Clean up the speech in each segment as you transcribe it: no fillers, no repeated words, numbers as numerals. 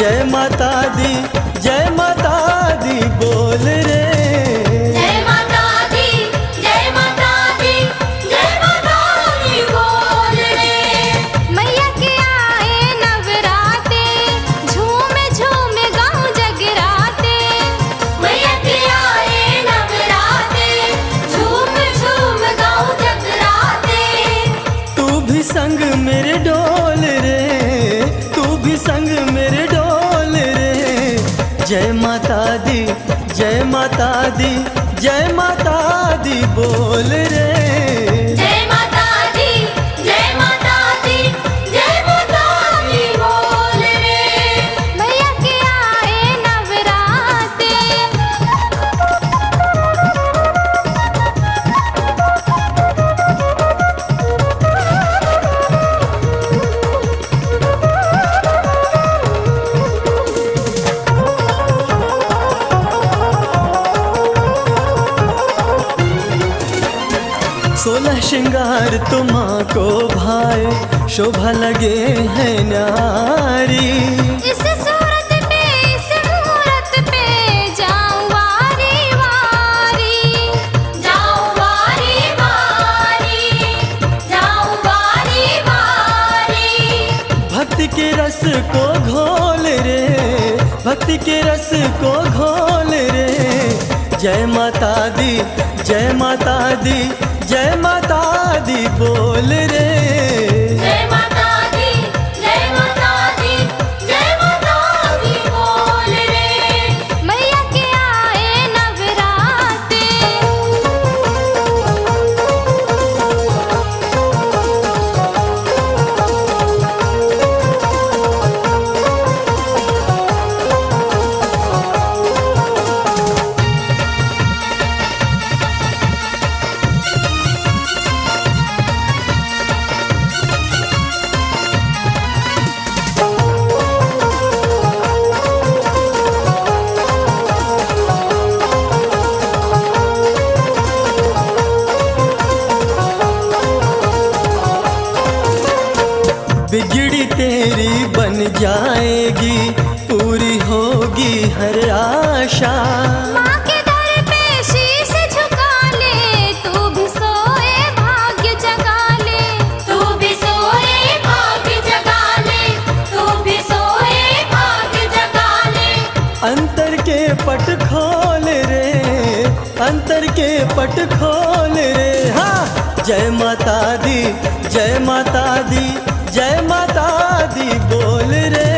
जय माता दी, जय माता दी बोल रे। जय माता दी, जय माता दी, जय माता दी बोल रे। मैया के आए नवराते, झूम झूम गाँव जगराते। मैया के आए नवराते, झूम झूम गाँव जगराते। तू भी संग मेरे डोल रे, तू भी संग मेरे डोल रे। जय माता दी, जय माता दी, जय माता दी बोल रे। जय माता दी, जय माता दी, जय माता दी बोल रे। मैया के आए नवराते। सोलह श्रृंगार तो माँ को भाए, शोभा लगे है नारी। इस सूरत पे, इस मूरत पे जाऊं वारी वारी। जाऊं वारी वारी, जाऊं वारी वारी। भक्ति के रस को घोल रे, भक्ति के रस को घोल रे। जय माता दी, जय माता दी, जय माता दी बोल रे। जय माता दी, जय माता दी, जय माता दी बोल रे। मैया के आए नवराते। बिगड़ी तेरी बन जाएगी, पूरी होगी हर आशा। माँ के दर पे शीश झुका ले, तू भी सोए भाग्य जगा ले। तू भी सोए भाग्य जगा ले, तू भी सोए भाग्य जगा ले। अंतर के पट खोल रे, अंतर के पट खोल रे। हाँ जय माता दी, जय माता दी, जय माता दी बोल रे।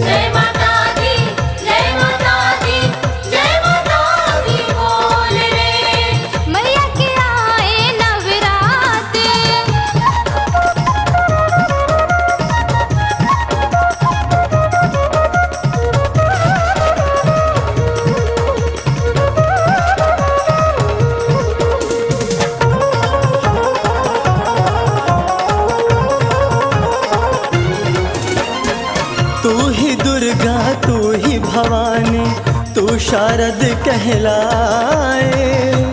जय माता दी, जय माता दी, जय माता दी बोल रे। मैया के आए नवराते। तू ही दुर्गा, तू ही भवानी, तू शारद कहलाए।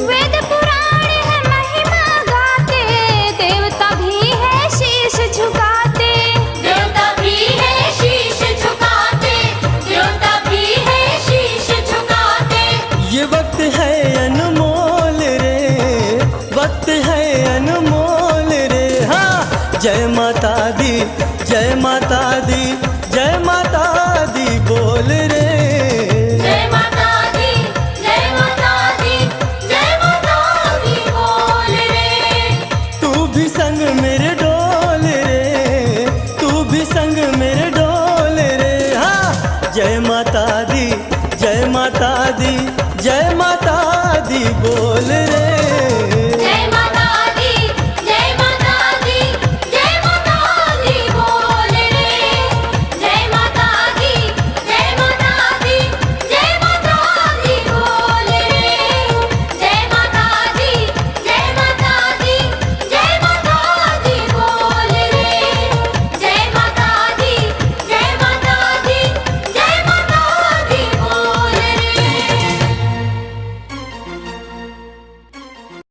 वेद पुराण है महिमा गाते, देवता भी है शीश झुकाते। देवता भी है शीश झुकाते, देवता भी है शीश झुकाते। ये वक्त है अनमोल रे, वक्त है अनमोल रे। हाँ जय माता दी, जय माता दी, जय माता दी बोल रे। जय माता दी, जय माता दी, जय माता दी बोल रे। तू भी संग मेरे डोल रे, तू भी संग मेरे डोल रे। हाँ जय माता दी, जय माता दी, जय माता दी बोल रे।